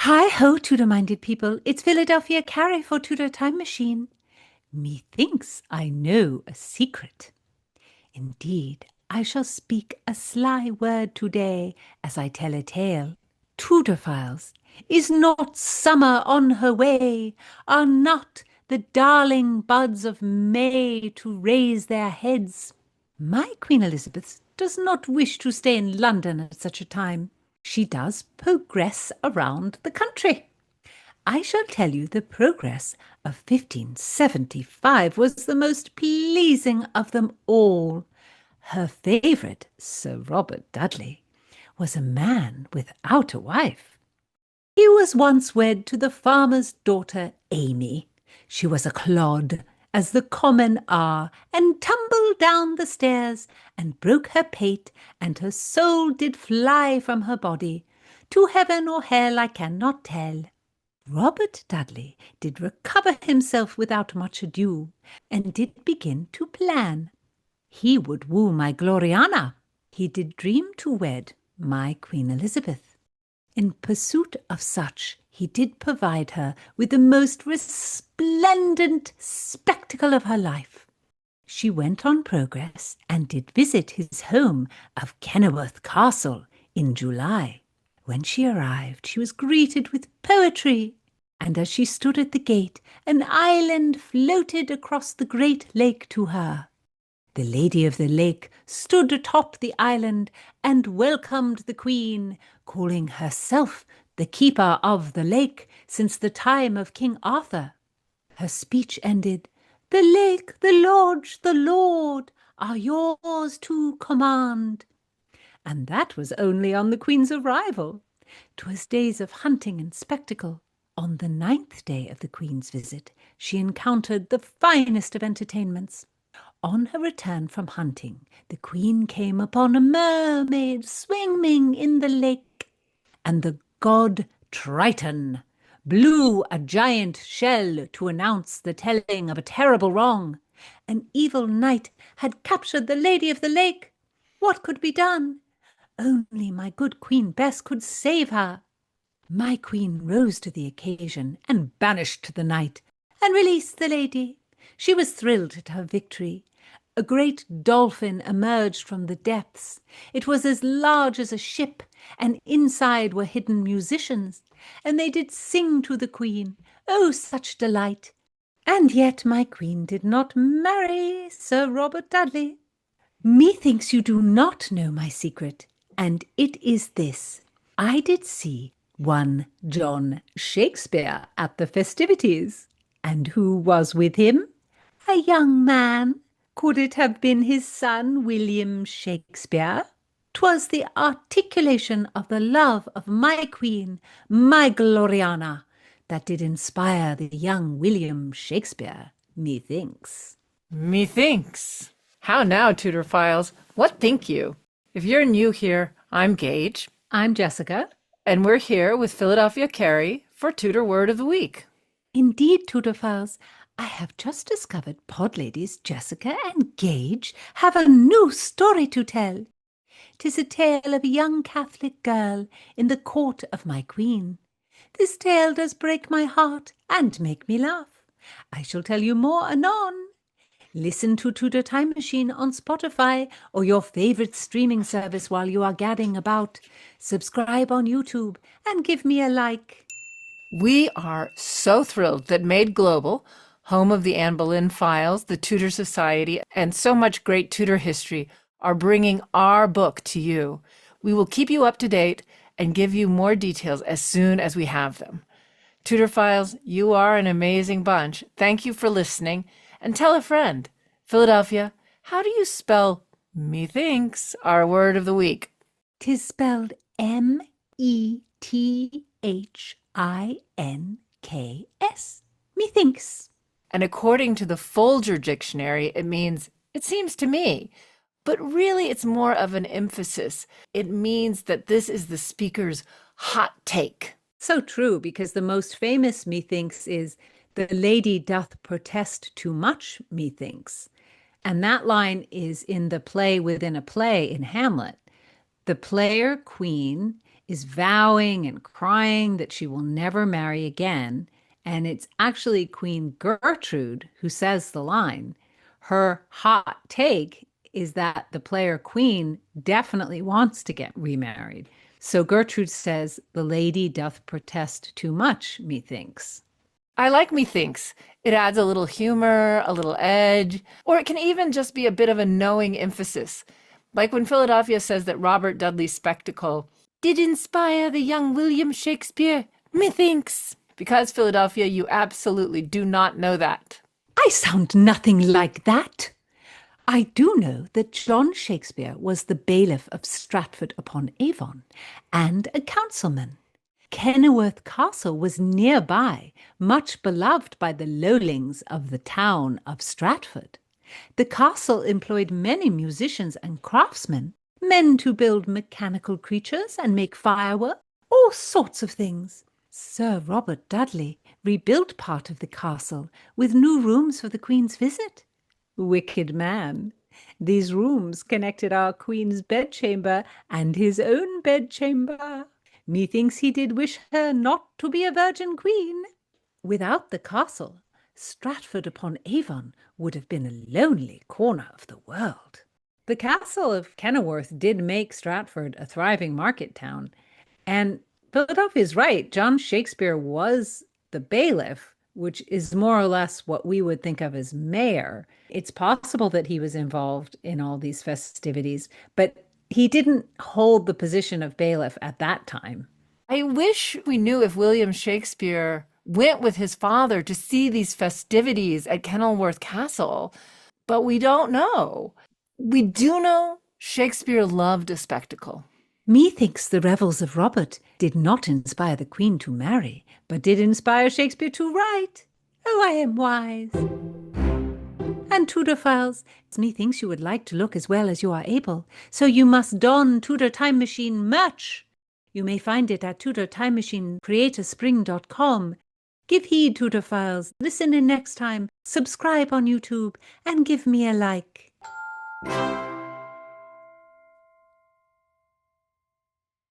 Hi-ho, Tudor-minded people. It's Philadelphia Carrie for Tudor Time Machine. Methinks I know a secret. Indeed, I shall speak a sly word today as I tell a tale. Tudor files, is not summer on her way? Are not the darling buds of May to raise their heads? My Queen Elizabeth does not wish to stay in London at such a time. She does progress around the country. I shall tell you the progress of 1575 was the most pleasing of them all. Her favourite, Sir Robert Dudley, was a man without a wife. He was once wed to the farmer's daughter Amy. She was a clod, as the common are, and tumbled down the stairs, and broke her pate, and her soul did fly from her body. To heaven or hell I cannot tell. Robert Dudley did recover himself without much ado, and did begin to plan. He would woo my Gloriana. He did dream to wed my Queen Elizabeth. In pursuit of such, he did provide her with the most resplendent spectacle of her life. She went on progress and did visit his home of Kenilworth Castle in July. When she arrived, she was greeted with poetry, and as she stood at the gate, an island floated across the great lake to her. The Lady of the Lake stood atop the island and welcomed the Queen, calling herself the keeper of the lake since the time of King Arthur. Her speech ended, "The lake, the lodge, the lord are yours to command." And that was only on the Queen's arrival. 'Twas days of hunting and spectacle. On the 9th day of the Queen's visit, she encountered the finest of entertainments. On her return from hunting, the Queen came upon a mermaid swimming in the lake, and the god Triton blew a giant shell to announce the telling of a terrible wrong. An evil knight had captured the Lady of the Lake. What could be done? Only my good Queen Bess could save her. My queen rose to the occasion and banished the knight and released the lady. She was thrilled at her victory. A great dolphin emerged from the depths. It was as large as a ship, and inside were hidden musicians, and they did sing to the queen. Oh, such delight! And yet my queen did not marry Sir Robert Dudley. Methinks you do not know my secret, and it is this. I did see one John Shakespeare at the festivities. And who was with him? A young man. Could it have been his son, William Shakespeare? 'Twas the articulation of the love of my queen, my Gloriana, that did inspire the young William Shakespeare, methinks. Methinks. How now, Tudor Files? What think you? If you're new here, I'm Gage. I'm Jessica. And we're here with Philadelphia Carrie for Tudor Word of the Week. Indeed, Tudor Files, I have just discovered pod ladies Jessica and Gage have a new story to tell. 'Tis a tale of a young Catholic girl in the court of my queen. This tale does break my heart and make me laugh. I shall tell you more anon. Listen to Tudor Time Machine on Spotify or your favorite streaming service while you are gadding about. Subscribe on YouTube and give me a like. We are so thrilled that Made Global, home of the Anne Boleyn Files, the Tudor Society, and so much great Tudor history, are bringing our book to you. We will keep you up to date and give you more details as soon as we have them. Tudor Files, you are an amazing bunch. Thank you for listening, and tell a friend. Philadelphia, how do you spell methinks, our word of the week? 'Tis spelled Methinks. Methinks. And according to the Folger Dictionary, it means, it seems to me. But really, it's more of an emphasis. It means that this is the speaker's hot take. So true, because the most famous methinks is, "The lady doth protest too much, methinks." And that line is in the play within a play in Hamlet. The player queen is vowing and crying that she will never marry again. And it's actually Queen Gertrude who says the line. Her hot take is that the player queen definitely wants to get remarried. So Gertrude says, the lady doth protest too much, methinks. I like Methinks. It adds a little humor, a little edge, or it can even just be a bit of a knowing emphasis. Like when Philadelphia says that Robert Dudley's spectacle did inspire the young William Shakespeare, methinks. Because, Philadelphia, you absolutely do not know that. I sound nothing like that. I do know that John Shakespeare was the bailiff of Stratford upon Avon and a councilman. Kenilworth Castle was nearby, much beloved by the lowlings of the town of Stratford. The castle employed many musicians and craftsmen, men to build mechanical creatures and make firework, all sorts of things. Sir Robert Dudley rebuilt part of the castle with new rooms for the Queen's visit. Wicked man. These rooms connected our Queen's bedchamber and his own bedchamber. Methinks he did wish her not to be a virgin queen. Without the castle, Stratford upon Avon would have been a lonely corner of the world. The castle of Kenilworth did make Stratford a thriving market town, and Philadelphia is right. John Shakespeare was the bailiff, which is more or less what we would think of as mayor. It's possible that he was involved in all these festivities, but he didn't hold the position of bailiff at that time. I wish we knew if William Shakespeare went with his father to see these festivities at Kenilworth Castle, but we don't know. We do know Shakespeare loved a spectacle. Methinks the revels of Robert did not inspire the Queen to marry, but did inspire Shakespeare to write. Oh, I am wise. And Tudor files, methinks you would like to look as well as you are able, so you must don Tudor Time Machine merch. You may find it at tudortimemachinecreatorspring.com. Give heed, Tudor files. Listen in next time, subscribe on YouTube, and give me a like.